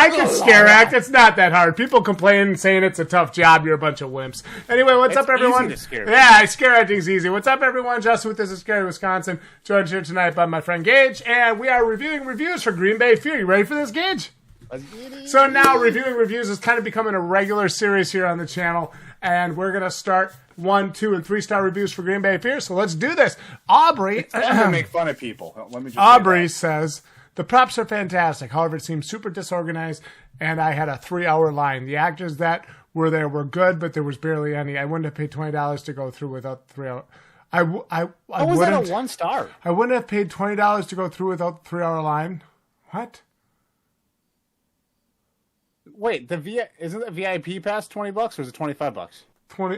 I can scare act. It's not that hard. People complain saying it's a tough job. You're a bunch of wimps. Anyway, what's up, everyone? Easy to scare. Yeah, scare acting's easy. What's up, everyone? Justin with This Is Scary Wisconsin. Joined here tonight by my friend Gage, and we are reviewing reviews for Green Bay Fear. You ready for this, Gage? So now reviewing reviews is kind of becoming a regular series here on the channel, and we're going to start 1, 2, and 3-star reviews for Green Bay Fear. So let's do this. Aubrey, It's fun to make fun of people. Let me just Aubrey says, the props are fantastic. However, it seems super disorganized, and I had a 3-hour line. The actors that were there were good, but there was barely any. I wouldn't have paid $20 to go through without 3 hours. How was that a 1 star? I wouldn't have paid $20 to go through without the 3-hour line. What? Wait, isn't the VIP pass $20 or is it $25?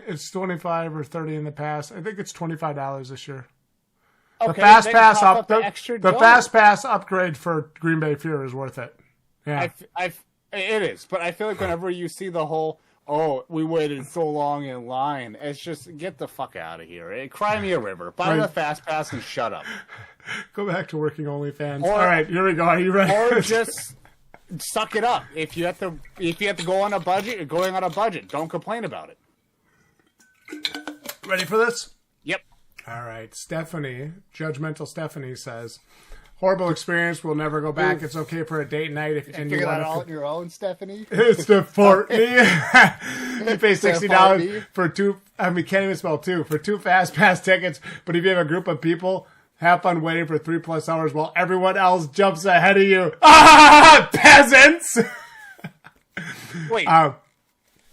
It's 25 or 30 in the past. I think it's $25 this year. Okay, the fast pass the fast pass upgrade for Green Bay Fear is worth it. Yeah, it is. But I feel like whenever you see the whole, oh, we waited so long in line, it's just get the fuck out of here. Cry me a river. Buy the fast pass and shut up. Go back to working OnlyFans. All right, here we go. Are you ready? Or just suck it up. If you have to go on a budget, you're going on a budget. Don't complain about it. Ready for this? Yep. All right. Stephanie, judgmental Stephanie says, horrible experience. We'll never go back. It's okay for a date night. Did you figure that all on your own, Stephanie? It's the Fortney. You pay $60 for two. I mean, can't even spell two for 2 fast pass tickets. But if you have a group of people, have fun waiting for 3+ hours while everyone else jumps ahead of you. Ah, peasants! Wait.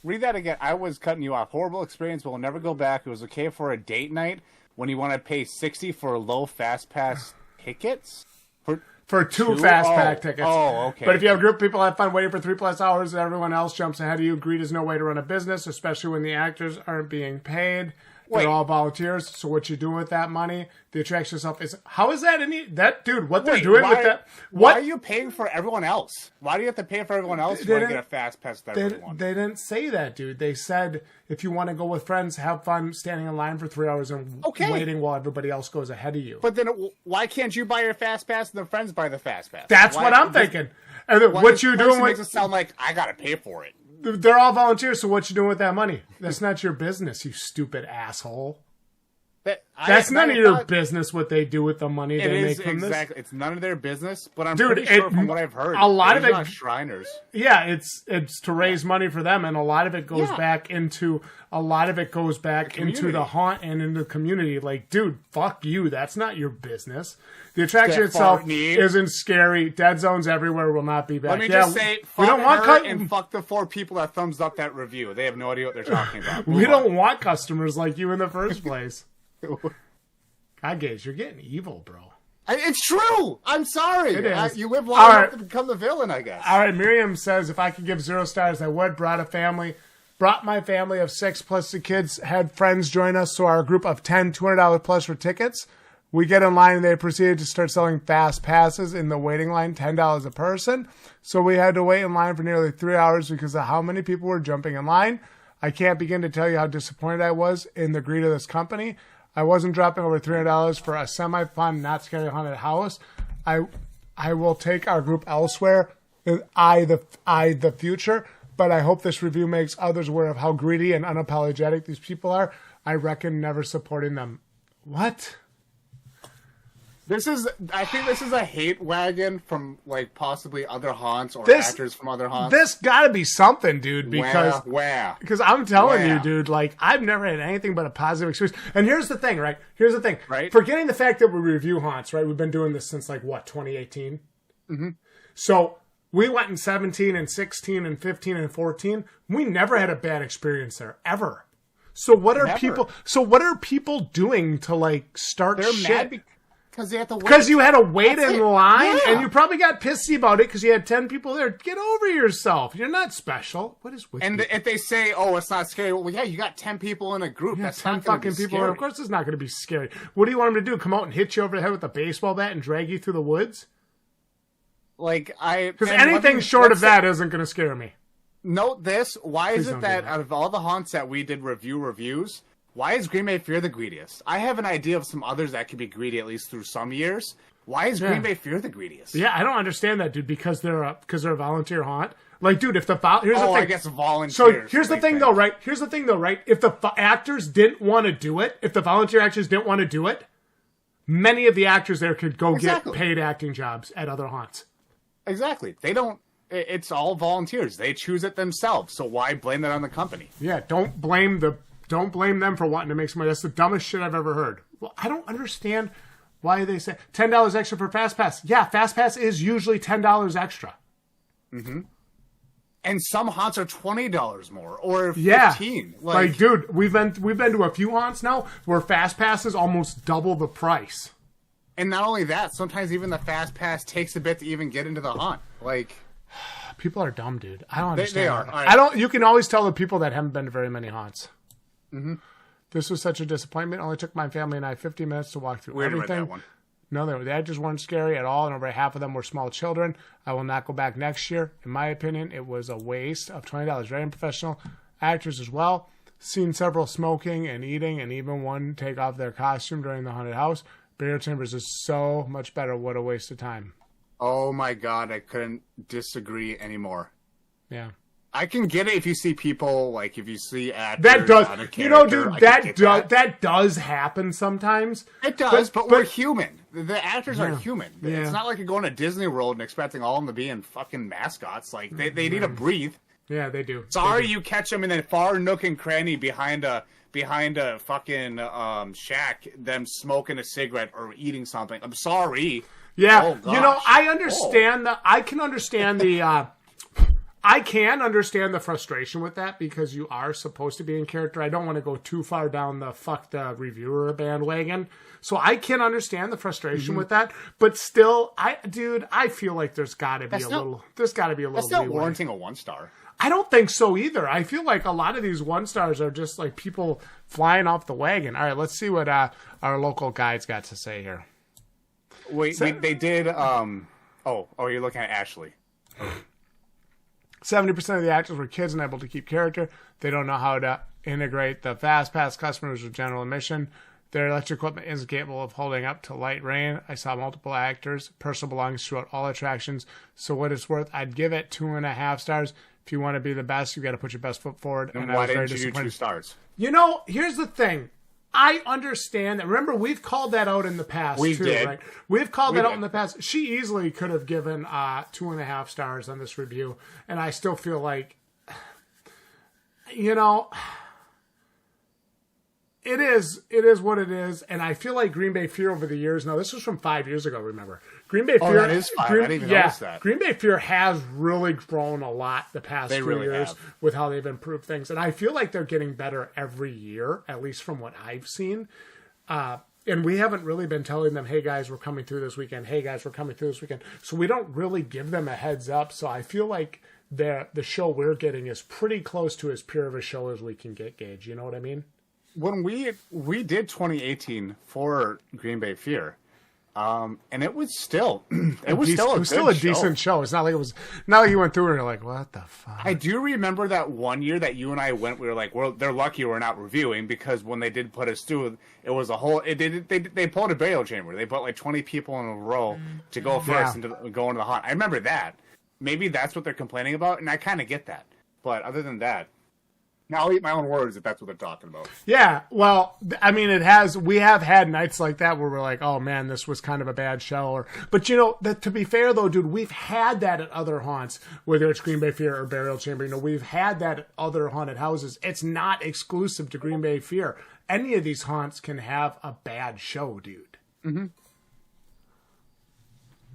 Read that again. I was cutting you off. Horrible experience. We'll never go back. It was okay for a date night when you want to pay $60 for low fast pass tickets? For two fast pack tickets. Oh, okay. But if you have a group of people have fun waiting for 3+ hours and everyone else jumps ahead of you, greed is no way to run a business, especially when the actors aren't being paid. They're all volunteers. So what you doing with that money? The attraction itself is how is that dude? What they're doing with that? Why are you paying for everyone else? Why do you have to pay for everyone else if you want to get a fast pass with everyone? They didn't say that, dude. They said if you want to go with friends, have fun standing in line for 3 hours and waiting while everybody else goes ahead of you. But then why can't you buy your fast pass and the friends buy the fast pass? That's what I'm thinking. And then what you doing makes it sound like I gotta pay for it. They're all volunteers, so what you doing with that money? That's not your business, you stupid asshole. That's none of your business what they do with the money they make from this. Exactly. It's none of their business, but I'm pretty sure from what I've heard, a lot of it not Shriners. Yeah, it's to raise money for them, and a lot of it goes back into the haunt and into the community. Like, dude, fuck you. That's not your business. The attraction itself isn't scary. Dead zones everywhere will not be back. Let me just say, fuck her and fuck the 4 people that thumbs up that review. They have no idea what they're talking about. We don't want customers like you in the first place. God, Gage, you're getting evil, bro. It's true. I'm sorry. It is. You live long enough to become the villain, I guess. All right, Miriam says, if I could give 0 stars, I would. Brought my family of 6 plus the kids, had friends join us, so our group of 10, $200 plus for tickets. We get in line, and they proceeded to start selling fast passes in the waiting line, $10 a person. So we had to wait in line for nearly 3 hours because of how many people were jumping in line. I can't begin to tell you how disappointed I was in the greed of this company. I wasn't dropping over $300 for a semi-fun, not scary haunted house. I will take our group elsewhere. The future. But I hope this review makes others aware of how greedy and unapologetic these people are. I reckon never supporting them. What? I think this is a hate wagon from like possibly other haunts or actors from other haunts. This gotta be something, dude, because I'm telling you, dude, like I've never had anything but a positive experience. And here's the thing, right? Right. Forgetting the fact that we review haunts, right? We've been doing this since like what, 2018? Mm-hmm. So we went in 17 and 16 and 15 and 14. We never had a bad experience there, ever. So what are people doing to like start shit? Mad because they have to wait. Because you had to wait in line, and you probably got pissy about it because you had 10 people there. Get over yourself. You're not special. What is with you? If they say, "Oh, it's not scary," well, yeah, you got 10 people in a group. That's 10 not fucking people. Scary. Of course, it's not going to be scary. What do you want them to do? Come out and hit you over the head with a baseball bat and drag you through the woods? Because anything short of that isn't going to scare me. Note this: why is it that out of all the haunts that we did reviews? Why is Green Bay Fear the greediest? I have an idea of some others that could be greedy at least through some years, Why is Green Bay Fear the greediest? Yeah, I don't understand that, dude. Because they're a volunteer haunt. Like, dude, if here's the thing. I guess volunteers. So here's the thing, though, right? Here's the thing, though, right? If the actors didn't want to do it, if the volunteer actors didn't want to do it, many of the actors there could go get paid acting jobs at other haunts. Exactly. They don't. It's all volunteers. They choose it themselves. So why blame that on the company? Yeah, don't blame them for wanting to make some money. That's the dumbest shit I've ever heard. Well, I don't understand why they say $10 extra for FastPass. Yeah, FastPass is usually $10 extra. Mm-hmm. And some haunts are $20 more, or $15. Like, dude, we've been to a few haunts now where FastPass is almost double the price. And not only that, sometimes even the FastPass takes a bit to even get into the haunt. Like, people are dumb, dude. I don't understand. They are. I don't. You can always tell the people that haven't been to very many haunts. Mm-hmm. This was such a disappointment. It only took my family and I 50 minutes to walk through everything. That one. No, the actors weren't scary at all, and over half of them were small children. I will not go back next year. In my opinion, it was a waste of $20. Very unprofessional. Actors as well. Seen several smoking and eating, and even one take off their costume during the haunted house. Burial Chambers is so much better. What a waste of time. Oh my God, I couldn't disagree anymore. Yeah. I can get it if you see people, like, if you see actors that does, on a character, you know, dude, that does happen sometimes. It does, but we're human. The actors are human. Yeah. It's not like you're going to Disney World and expecting all of them to be in fucking mascots. Like, they need to breathe. Yeah, they do. Sorry you catch them in a far nook and cranny behind a fucking shack, them smoking a cigarette or eating something. I'm sorry. Yeah, oh, you know, I understand I can understand the I can understand the frustration with that because you are supposed to be in character. I don't want to go too far down the fuck the reviewer bandwagon. So I can understand the frustration with that, but still, I feel like there's got to be a little. That's not warranting a 1-star. I don't think so either. I feel like a lot of these 1-stars are just like people flying off the wagon. All right, let's see what our local guide's got to say here. Wait, they did. Oh, you're looking at Ashley. 70% of the actors were kids and able to keep character. They don't know how to integrate the FastPass customers with general admission. Their electric equipment isn't capable of holding up to light rain. I saw multiple actors, personal belongings throughout all attractions. So what it's worth, I'd give it 2.5 stars. If you want to be the best, you got to put your best foot forward. And why didn't you do 2 stars? You know, here's the thing. I understand that. Remember, we've called that out in the past, too, right? We've called that out in the past. She easily could have given 2.5 stars on this review, and I still feel like, you know, it is what it is, and I feel like Green Bay Fear over the years. Now, this was from 5 years ago, remember? Green Bay Fear. That is 5. I didn't even notice that. Green Bay Fear has really grown a lot the past few years with how they've improved things, and I feel like they're getting better every year, at least from what I've seen. And we haven't really been telling them, hey, guys, we're coming through this weekend. Hey, guys, we're coming through this weekend. So we don't really give them a heads up. So I feel like the show we're getting is pretty close to as pure of a show as we can get, Gage. You know what I mean? When we did 2018 for Green Bay Fear, and it was still a decent show. It's not like you went through and you're like, what the fuck? I do remember that one year that you and I went. We were like, they're lucky we're not reviewing because when they did put us through, it was a whole. They pulled a burial chamber. They put like 20 people in a row to go first and to go into the haunt. I remember that. Maybe that's what they're complaining about, and I kind of get that. But other than that. Now I'll eat my own words if that's what they're talking about. Yeah, well, I mean, we have had nights like that where we're like, oh man, this was kind of a bad show. But you know, to be fair though, dude, we've had that at other haunts, whether it's Green Bay Fear or Burial Chamber. You know, we've had that at other haunted houses. It's not exclusive to Green Bay Fear. Any of these haunts can have a bad show, dude. Mm-hmm.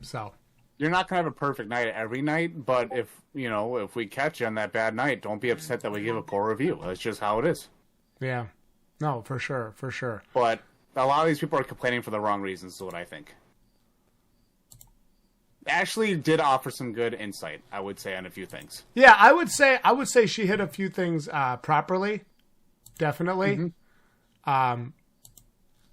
So. You're not going to have a perfect night every night, but if we catch you on that bad night, don't be upset that we give a poor review. That's just how it is. Yeah. No, for sure. But a lot of these people are complaining for the wrong reasons, is what I think. Ashley did offer some good insight, I would say, on a few things. Yeah, I would say she hit a few things properly. Definitely. Mm-hmm.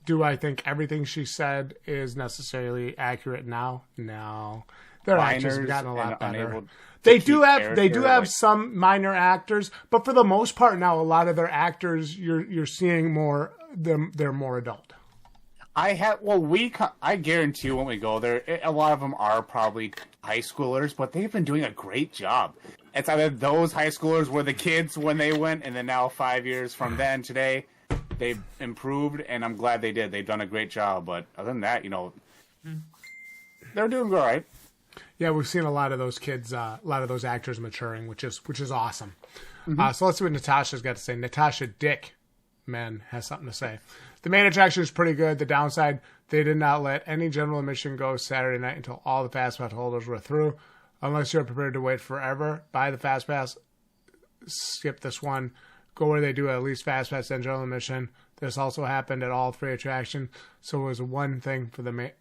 Do I think everything she said is necessarily accurate now? No. Their actors have gotten a lot better. They do have some minor actors, but for the most part now, a lot of their actors you're seeing more they're more adult. I guarantee you when we go there, a lot of them are probably high schoolers, but they've been doing a great job. It's either those high schoolers were the kids when they went, and then now 5 years from then today, they've improved, and I'm glad they did. They've done a great job, but other than that, they're doing all right. Yeah, we've seen a lot of those kids, a lot of those actors maturing, which is awesome. So let's see what Natasha's got to say. Natasha Dickman has something to say. The main attraction is pretty good. The downside, they did not let any general admission go Saturday night until all the Fast Pass holders were through. Unless you're prepared to wait forever, buy the Fast Pass, skip this one, go where they do at least Fast Pass and general admission. This also happened at all three attractions, so it was one thing for the main.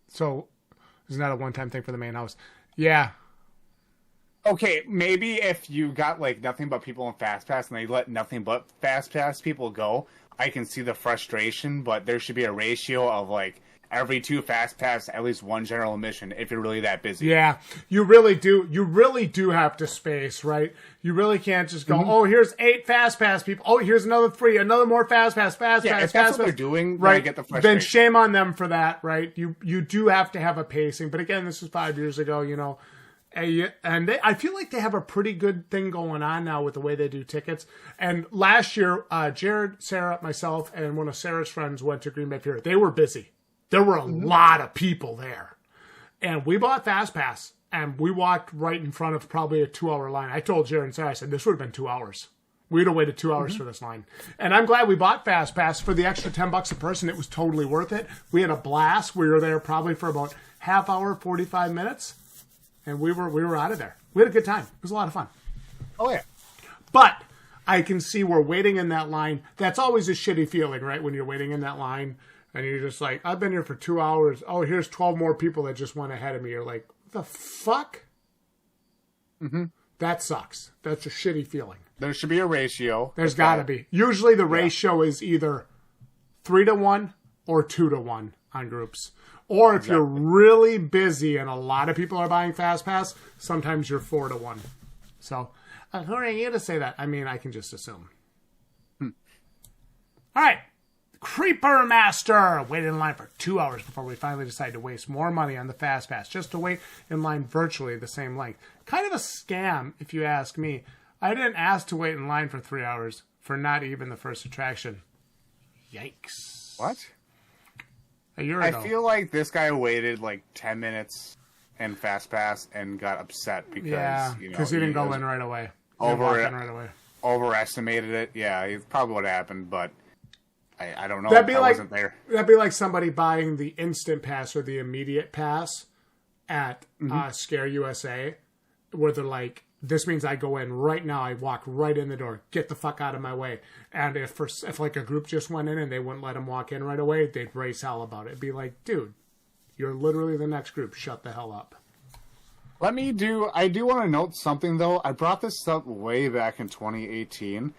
So it's not a one-time thing for the main house. Yeah. Okay, maybe if you got like nothing but people in Fast Pass and they let nothing but Fast Pass people go, I can see the frustration, but there should be a ratio of like every 2 Fast Pass, at least 1 general admission if you're really that busy. Yeah, you really do. You really do have to space, right? You really can't just go, oh, here's 8 Fast Pass people. Oh, here's another 3, another more Fast Pass, Fast Pass, if that's Fast what Pass. they're doing, right? I get the frustration. Then shame on them for that, right? You do have to have a pacing. But again, this was 5 years ago, And I feel like they have a pretty good thing going on now with the way they do tickets. And last year, Jared, Sarah, myself, and one of Sarah's friends went to Green Bay Pier. They were busy. There were a lot of people there. And we bought Fast Pass, and we walked right in front of probably a 2-hour line. I told Jared and Sarah, I said, this would have been 2 hours. We would have waited 2 hours for this line. And I'm glad we bought Fast Pass for the extra $10 a person. It was totally worth it. We had a blast. We were there probably for about half hour, 45 minutes. And we were out of there. We had a good time. It was a lot of fun. Oh, yeah. But I can see we're waiting in that line. That's always a shitty feeling, right? When you're waiting in that line and you're just like, I've been here for 2 hours. Oh, here's 12 more people that just went ahead of me. You're like, what the fuck? That sucks. That's a shitty feeling. There should be a ratio. There's got to be. Usually the ratio is either 3-to-1 or 2-to-1 on groups. Or if you're really busy and a lot of people are buying Fast Pass, sometimes you're 4-to-1. So, who are you to say that? I mean, I can just assume. All right. Creeper Master waited in line for 2 hours before we finally decided to waste more money on the Fast Pass just to wait in line virtually the same length. Kind of a scam, if you ask me. I didn't ask to wait in line for 3 hours for not even the first attraction. Yikes. What? A year ago. I feel like this guy waited like 10 minutes in Fast Pass and got upset because he didn't go in right away. Overestimated it. Yeah, it's probably what happened, but I don't know. Wasn't there. That'd be like somebody buying the instant pass or the immediate pass at Scare USA, where they're like, this means I go in right now. I walk right in the door. Get the fuck out of my way. And if like a group just went in and they wouldn't let them walk in right away, they'd raise hell about it. It'd be like, dude, you're literally the next group. Shut the hell up. I do want to note something, though. I brought this up way back in 2018.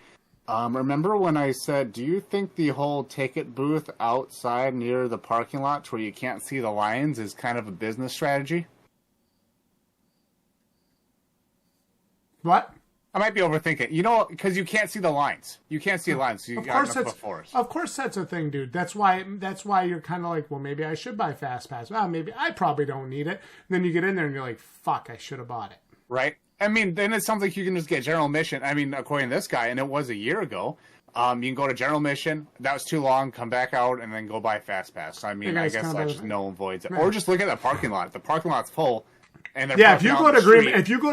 Remember when I said, do you think the whole ticket booth outside near the parking lot where you can't see the lines is kind of a business strategy? What? I might be overthinking. Because you can't see the lines. You can't see the lines, so you got enough before. Of course that's a thing, dude. That's why you're kind of like, well, maybe I should buy Fast Pass. Well, maybe I probably don't need it. And then you get in there and you're like, fuck, I should have bought it. Right? I mean, then it sounds like you can just get general admission. I mean, according to this guy, and it was a year ago, you can go to general admission. That was too long. Come back out and then go buy Fast Pass. I mean, I guess that just null and voids it. Or just look at the parking lot. The parking lot's full. And if you go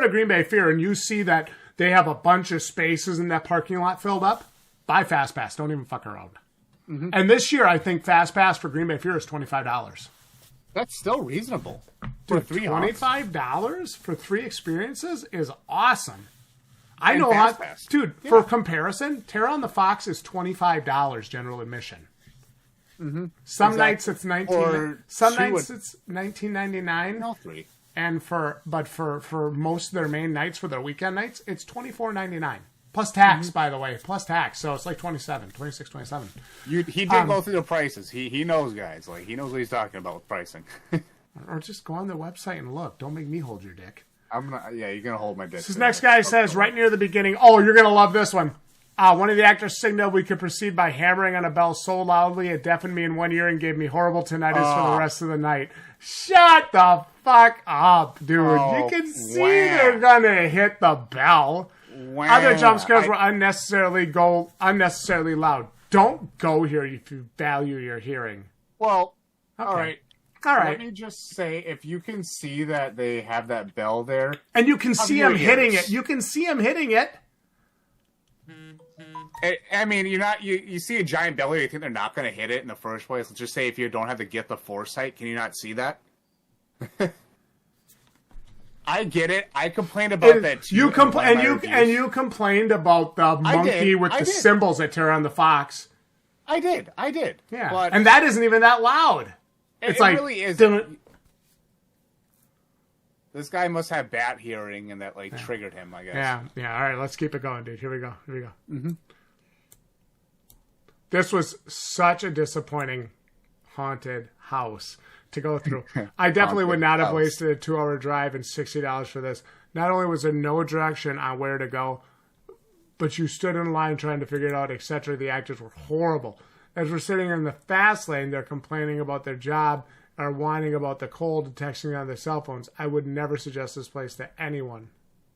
to Green Bay Fair and you see that they have a bunch of spaces in that parking lot filled up, buy Fast Pass. Don't even fuck around. And this year, I think Fast Pass for Green Bay Fair is $25. That's still reasonable. For $25 for 3 experiences is awesome. I and know Fast how, Pass. dude. Yeah. For comparison, Terra on the Fox is $25 general admission. Some nights it's it's $19.99. No, 3. And for most of their main nights, for their weekend nights, it's $24.99 plus tax. By the way, plus tax, so it's like $26, $27. He did go through the prices. He knows, guys. Like, he knows what he's talking about with pricing. Or just go on their website and look. Don't make me hold your dick. You're gonna hold my dick. This next guy says right near the beginning. Oh, you're gonna love this one. One of the actors signaled we could proceed by hammering on a bell so loudly it deafened me in one ear and gave me horrible tinnitus for the rest of the night. Shut the fuck up, dude. You can see they're gonna hit the bell. Other jump scares were unnecessarily loud. Don't go here if you value your hearing. Well, Okay. all right. All right. Let me just say, if you can see that they have that bell there, and you can see him hitting it. You can see him hitting it. I mean, you see a giant belly, you think they're not going to hit it in the first place. Let's just say if you don't have the gift of foresight, can you not see that? I get it. I complained about that too. You complained about the monkey with the symbols that tear on the fox. I did. Yeah, but and that isn't even that loud. It's it like really isn't. This guy must have bat hearing, and that triggered him, I guess. Yeah. All right, let's keep it going, dude. Here we go. Mm-hmm. This was such a disappointing haunted house to go through. I definitely would not have wasted a 2-hour drive and $60 for this. Not only was there no direction on where to go, but you stood in line trying to figure it out, etc. The actors were horrible. As we're sitting in the fast lane, they're complaining about their job or whining about the cold and texting on their cell phones. I would never suggest this place to anyone.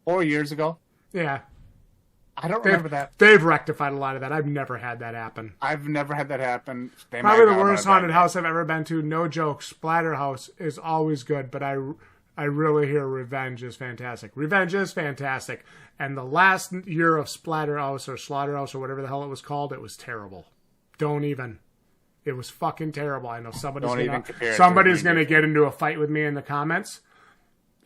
4 years ago? Yeah. I don't remember that. They've rectified a lot of that. I've never had that happen. I've never had that happen. Probably the worst haunted house I've ever been to. No joke. Splatterhouse is always good, but I really hear Revenge is fantastic. Revenge is fantastic. And the last year of Splatterhouse or Slaughterhouse or whatever the hell it was called, it was terrible. Don't even. It was fucking terrible. I know somebody's going to get into a fight with me in the comments.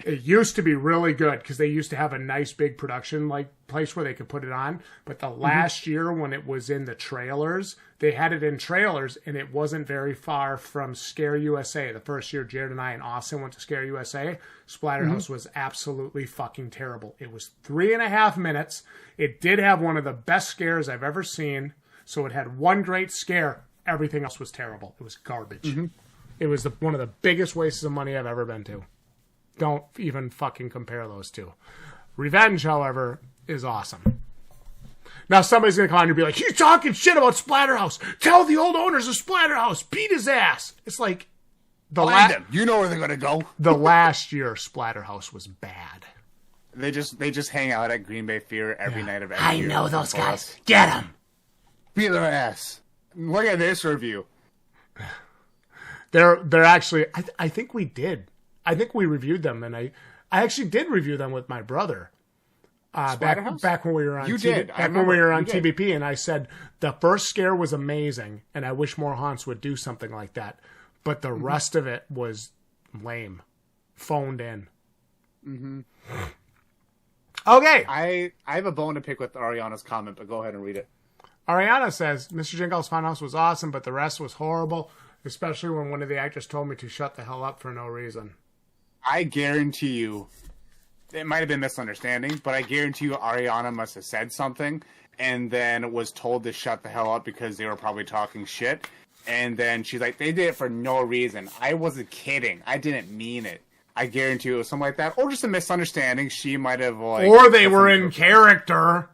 It used to be really good because they used to have a nice big production place where they could put it on. But the last year when it was in the trailers, they had it in trailers and it wasn't very far from Scare USA. The first year Jared and I and Austin went to Scare USA, Splatterhouse was absolutely fucking terrible. It was 3.5 minutes. It did have one of the best scares I've ever seen. So it had one great scare. Everything else was terrible. It was garbage. It was one of the biggest wastes of money I've ever been to. Don't even fucking compare those two. Revenge, however, is awesome. Now somebody's going to come on and be like, he's talking shit about Splatterhouse. Tell the old owners of Splatterhouse. Beat his ass. It's like... You know where they're going to go. The last year, Splatterhouse was bad. They just hang out at Green Bay Fear every night of every year. I know those guys. Get them. Beat their ass. Look at this review. They're actually... I think we did. I think we reviewed them, and I actually did review them with my brother. Back when we were on TBP, and I said the first scare was amazing, and I wish more haunts would do something like that. But the rest of it was lame, phoned in. Okay, I have a bone to pick with Ariana's comment, but go ahead and read it. Ariana says Mr. Jingle's Funhouse was awesome, but the rest was horrible, especially when one of the actors told me to shut the hell up for no reason. I guarantee you, it might have been misunderstanding, but I guarantee you Ariana must have said something and then was told to shut the hell up because they were probably talking shit. And then she's like, they did it for no reason. I wasn't kidding. I didn't mean it. I guarantee it was something like that. Or just a misunderstanding. She might have or they were in character.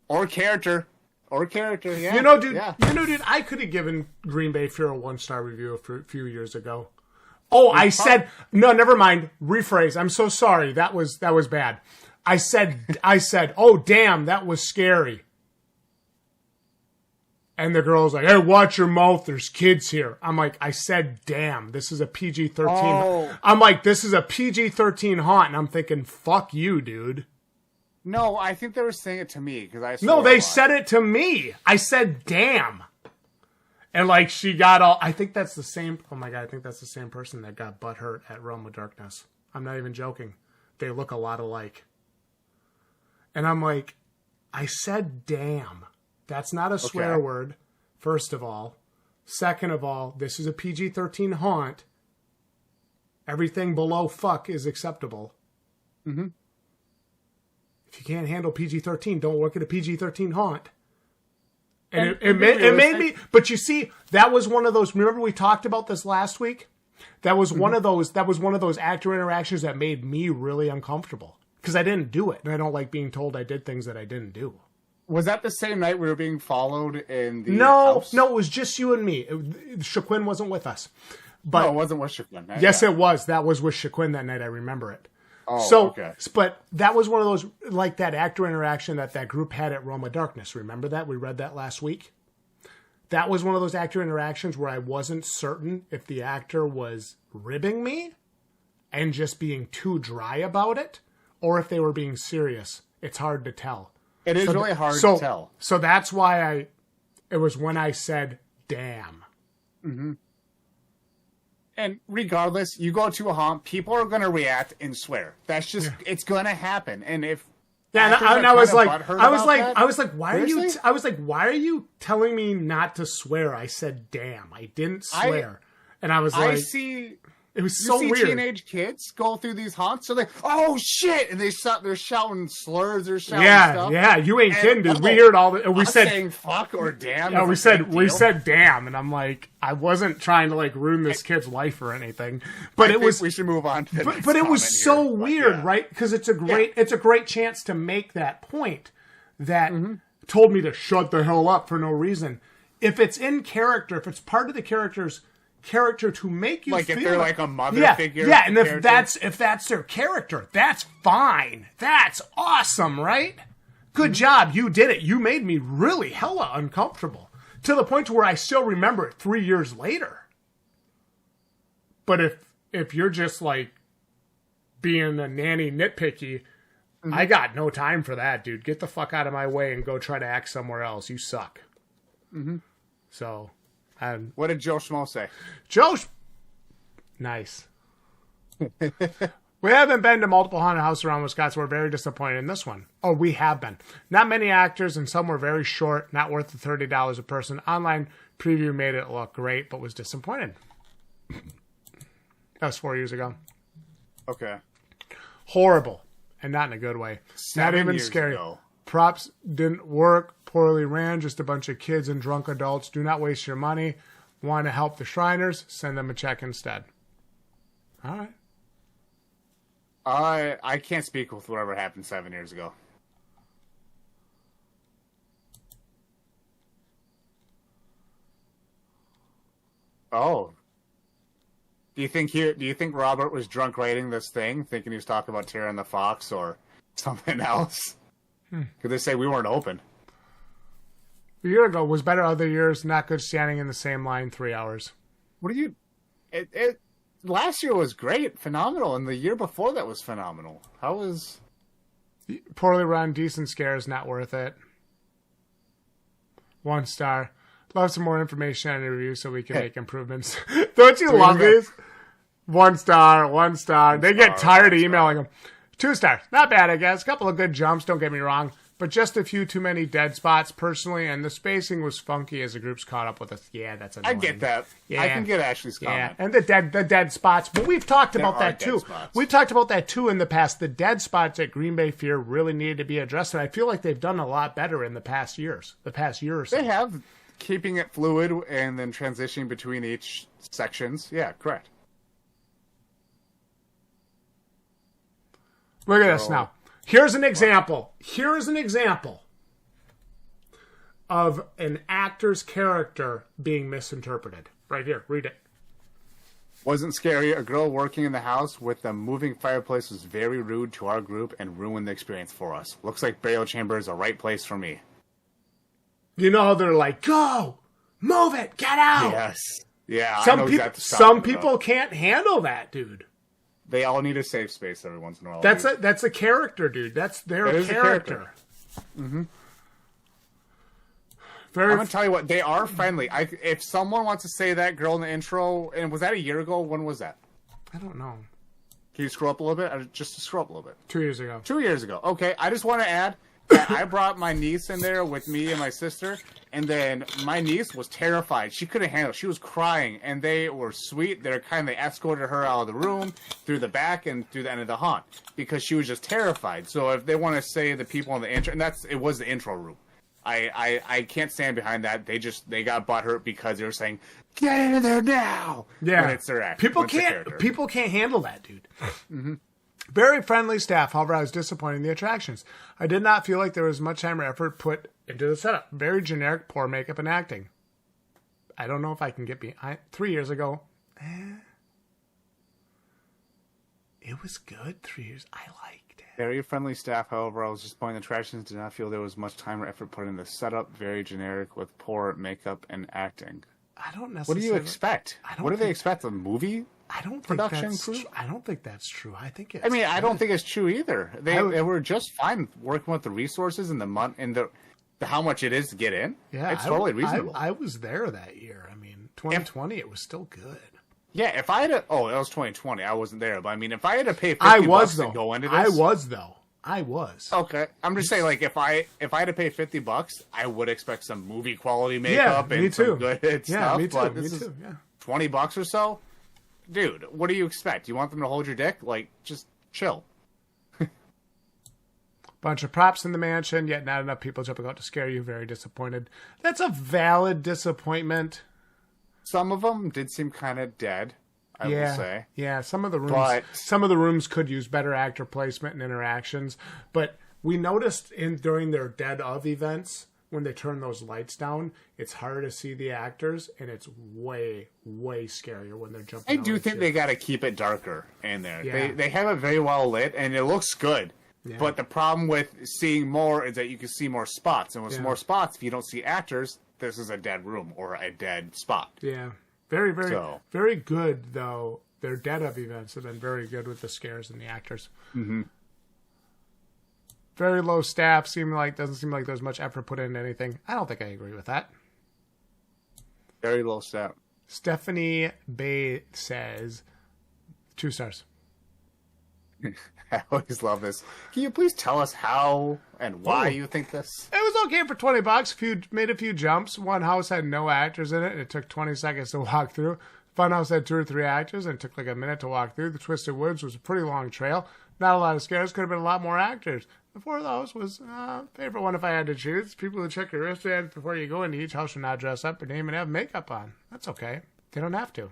Or character, yeah. You know, dude, I could have given Green Bay Fear a 1-star review a few years ago. Oh, no, never mind. Rephrase. I'm so sorry. That was bad. I said, oh, damn, that was scary. And the girl's like, hey, watch your mouth. There's kids here. I'm like, I said, damn, this is a PG-13. Oh. I'm like, this is a PG-13 haunt. And I'm thinking, fuck you, dude. No, I think they were saying it to me because I. No, they said it to me. I said, damn. And she got all. I think that's the same. Oh my God, I think that's the same person that got butthurt at Realm of Darkness. I'm not even joking. They look a lot alike. And I'm like, I said, damn. That's not a swear word, first of all. Second of all, this is a PG-13 haunt. Everything below fuck is acceptable. If you can't handle PG-13, don't work at a PG-13 haunt. And it made me, but you see, that was one of those, remember we talked about this last week? That was one of those actor interactions that made me really uncomfortable. Because I didn't do it, and I don't like being told I did things that I didn't do. Was that the same night we were being followed in the No, house? no, it was just you and me. Shaquin wasn't with us. But No, it wasn't with Shaquin. Right? yes, Yeah. it was. That was with Shaquin that night. I remember it. Oh, So, okay. but that was one of those, like that actor interaction that group had at Roma Darkness. Remember that? We read that last week. That was one of those actor interactions where I wasn't certain if the actor was ribbing me and just being too dry about it, or if they were being serious. It's hard to tell. It is really hard to tell. So that's why it was when I said, damn. And regardless, you go to a haunt, people are going to react and swear. That's just, it's going to happen. And if Yeah, actors and are I was kinda like, butthurt I was about like, that, I was like, why are you? seriously? I was like, why are you telling me not to swear? I said, damn, I didn't swear, and I was I like, see. it was You so see weird. teenage kids go through these haunts, so they're like, "Oh shit!" and they're shouting slurs, they're shouting Yeah, stuff. yeah, you ain't And, kidding, dude. We oh, heard all the. We us said, saying "fuck" or "damn." yeah, is a big we deal. said, damn, and I'm like, I wasn't trying to like ruin this kid's life or anything, but I it think was. We should move on to the next But it was comment so here, but weird, yeah. right? Because it's a great chance to make that point that told me to shut the hell up for no reason. If it's in character, if it's part of the character's character to make you Like feel if they're like a mother yeah, figure. yeah, and character. if that's their character, that's fine. That's awesome, right? Good job, you did it. You made me really hella uncomfortable to the point to where I still remember it 3 years later. But if you're just like being a nanny nitpicky, I got no time for that, dude. Get the fuck out of my way and go try to act somewhere else. You suck. So, What did Joe Schmo say? Nice. We haven't been to multiple haunted houses around Wisconsin. We're very disappointed in this one. Oh, we have been. Not many actors, and some were very short, not worth the $30 a person. Online preview made it look great, but was disappointed. That was 4 years ago. Okay. Horrible, and not in a good way. Not 7 even years scary. ago. Props didn't work. Poorly ran. Just a bunch of kids and drunk adults. Do not waste your money. Want to help the Shriners? Send them a check instead. All right. I can't speak with whatever happened 7 years ago. Oh. Do you think Robert was drunk writing this thing, thinking he was talking about Tara and the Fox or something else? Because they say we weren't open. A year ago was better. Other years, not good standing in the same line 3 hours. What do you? It last year was great, phenomenal, and the year before that was phenomenal. How was? Poorly run, decent scares, not worth it. 1 star. Love some more information on the review so we can make improvements. Don't you love these? 1 star, 1 star. They get tired of emailing them. 2 stars. Not bad, I guess. A couple of good jumps, don't get me wrong. But just a few too many dead spots, personally, and the spacing was funky as the groups caught up with us. Yeah, that's annoying. I get that. Yeah. I can get Ashley's Yeah, comment. and the dead spots. But we've talked about are that dead too. spots. We've talked about that too in the past. The dead spots at Green Bay Fear really needed to be addressed, and I feel like they've done a lot better in the past years. The past year or so. They have keeping it fluid and then transitioning between each sections. Yeah, correct. Look at this now. Here's an example. Here is an example of an actor's character being misinterpreted. Right here. Read it. Wasn't scary. A girl working in the house with a moving fireplace was very rude to our group and ruined the experience for us. Looks like burial chamber is the right place for me. You know how they're like, go, move it, get out. Yes. Yeah, I Some know people, exactly what you're some talking people about. can't handle that, dude. They all need a safe space every once in a while. That's a character, dude. That's their That is a character. character. Mm-hmm. I'm gonna tell you what, they are friendly. If someone wants to say that girl in the intro, and was that a year ago? When was that? I don't know. Can you scroll up a little bit? Just scroll up a little bit. 2 years ago. 2 years ago. Okay, I just want to add that I brought my niece in there with me and my sister, and then my niece was terrified. She couldn't handle it. She was crying, and they were sweet. They escorted her out of the room, through the back, and through the end of the haunt, because she was just terrified. So if they want to say the people in the intro, and it was the intro room. I can't stand behind that. They got butthurt because they were saying, "Get into there now." Yeah, when it's their act. People when it's their character. can't handle that, dude. Very friendly staff. However, I was disappointed in the attractions. I did not feel like there was much time or effort put into the setup. Very generic, poor makeup and acting. I don't know if I can get behind. 3 years ago, it was good. 3 years. I liked it. Very friendly staff, however, I was disappointed in the attractions. Did not feel there was much time or effort put into the setup. Very generic with poor makeup and acting. I don't necessarily. What do you expect? What do they expect? A movie? I don't production think crew? I don't think that's true. I think it's. I mean, I don't think it's true either. They were just fine working with the resources and the month and the how much it is to get in. Yeah, it's totally reasonable. I was there that year. I mean, 2020, it was still good. Yeah, if I had it was 2020. I wasn't there, but I mean, if I had to pay $50 to go into this, I was. Okay, I'm just saying, like, if I had to pay $50, I would expect some movie quality makeup and some good stuff. Me too. But Me this too. is Yeah. $20 or so. Dude, what do you expect? You want them to hold your dick? Like, just chill. Bunch of props in the mansion, yet not enough people jumping out to scare you. Very disappointed. That's a valid disappointment. Some of them did seem kind of dead, I will say. Yeah, some of the rooms could use better actor placement and interactions. But we noticed during their Dead of events, when they turn those lights down, it's harder to see the actors, and it's way, way scarier when they're jumping. I do think they got to keep it darker in there. Yeah. They have it very well lit, and it looks good. Yeah. But the problem with seeing more is that you can see more spots, and with more spots, if you don't see actors, this is a dead room or a dead spot. Yeah, very, very, very good though. Their Dead of events have been very good with the scares and the actors. Mm-hmm. Very low staff. Doesn't seem like there's much effort put into anything. I don't think I agree with that. Very low staff. Stephanie Bay says 2 stars. I always love this. Can you please tell us how and why you think this? It was okay for $20. Made a few jumps. One house had no actors in it, and it took 20 seconds to walk through. Funhouse had 2 or 3 actors, and it took like a minute to walk through. The Twisted Woods was a pretty long trail. Not a lot of scares. Could have been a lot more actors. The 4 of those was favorite one if I had to choose. People who check your wristband before you go into each house should not dress up or name and have makeup on. That's okay. They don't have to.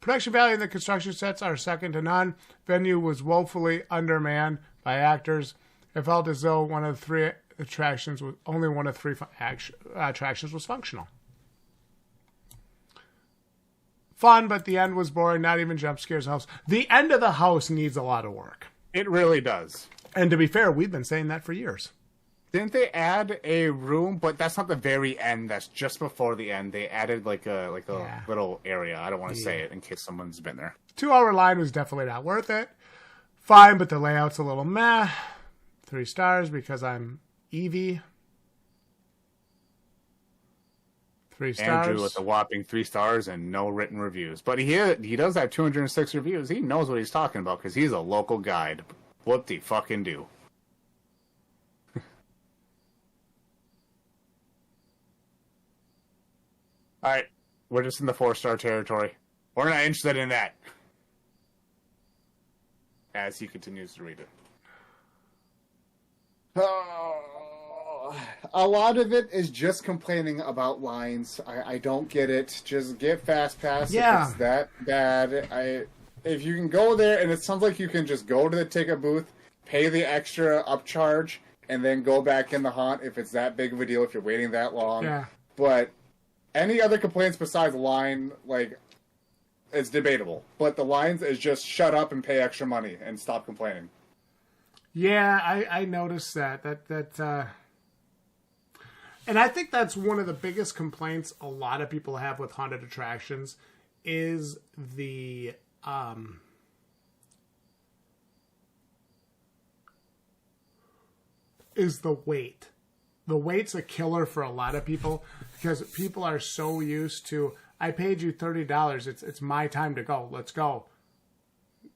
Production value and the construction sets are second to none. Venue was woefully undermanned by actors. It felt as though one of the 3 attractions was only one of 3 attractions was functional. Fun, but the end was boring. Not even jump scares. House. The end of the house needs a lot of work. It really does. And to be fair, we've been saying that for years. Didn't they add a room? But that's not the very end. That's just before the end. They added like a little area. I don't want to say it in case someone's been there. 2-hour line was definitely not worth it. Fine, but the layout's a little meh. 3 stars because I'm Evie. 3 stars. Andrew with a whopping 3 stars and no written reviews. But he does have 206 reviews. He knows what he's talking about because he's a local guide. What the fucking do? Alright, we're just in the 4-star territory. We're not interested in that. As he continues to read it. A lot of it is just complaining about lines. I don't get it. Just get Fast Pass if it's that bad. If you can go there, and it sounds like you can just go to the ticket booth, pay the extra upcharge, and then go back in the haunt if it's that big of a deal, if you're waiting that long. Yeah. But any other complaints besides the line, like, it's debatable. But the lines is just shut up and pay extra money and stop complaining. Yeah, I noticed that. And I think that's one of the biggest complaints a lot of people have with haunted attractions is the wait. The wait's a killer for a lot of people because people are so used to, I paid you $30. It's my time to go. Let's go.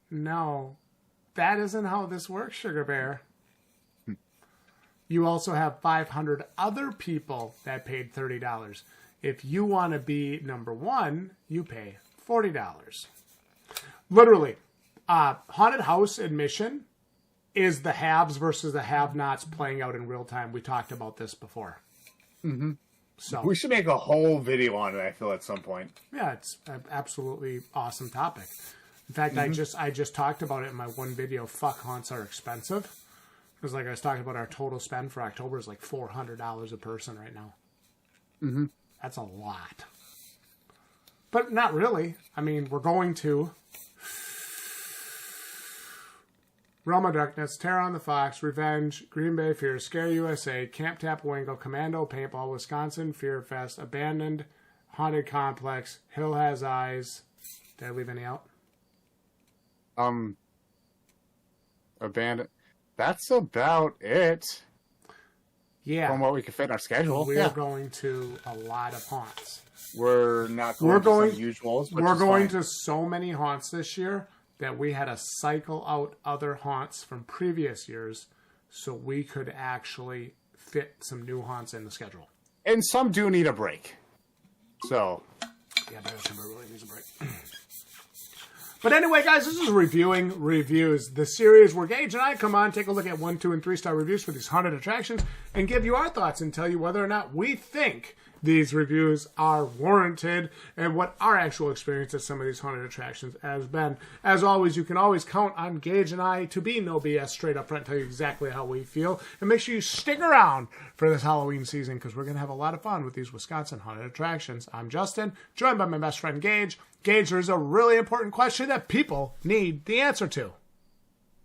No, that isn't how this works, Sugar Bear. You also have 500 other people that paid $30. If you want to be number 1, you pay $40. Literally, haunted house admission is the haves versus the have-nots playing out in real time. We talked about this before. Mm-hmm. So we should make a whole video on it, I feel, at some point. Yeah, it's an absolutely awesome topic. In fact, I just talked about it in my one video. Fuck, haunts are expensive. Because like I was talking about, our total spend for October is like $400 a person right now. Mm-hmm. That's a lot. But not really. I mean, we're going to Realm of Darkness, Terror on the Fox, Revenge, Green Bay Fear, Scare USA, Camp Tapawingo, Commando, Paintball, Wisconsin, Fear Fest, Abandoned, Haunted Complex, Hill Has Eyes. Did I leave any out? Abandoned. That's about it. Yeah. From what we can fit in our schedule. We're going to a lot of haunts. We're not going to some usuals. We're going to so many haunts this year that we had to cycle out other haunts from previous years so we could actually fit some new haunts in the schedule. And some do need a break. So. Yeah, Bearshamber really needs a break. But anyway, guys, this is Reviewing Reviews, the series where Gage and I come on, take a look at 1, 2, and 3-star reviews for these haunted attractions and give you our thoughts and tell you whether or not we think these reviews are warranted and what our actual experience at some of these haunted attractions has been. As always, you can always count on Gage and I to be no BS, straight up front, tell you exactly how we feel. And make sure you stick around for this Halloween season because we're going to have a lot of fun with these Wisconsin haunted attractions. I'm Justin, joined by my best friend Gage. Gage, there's a really important question that people need the answer to.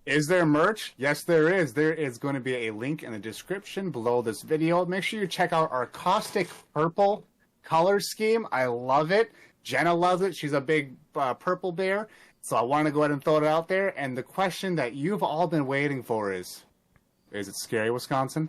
Is there merch? Yes, there is. There is going to be a link in the description below this video. Make sure you check out our caustic purple color scheme. I love it. Jenna loves it. She's a big purple bear. So I want to go ahead and throw it out there. And the question that you've all been waiting for is it scary, Wisconsin?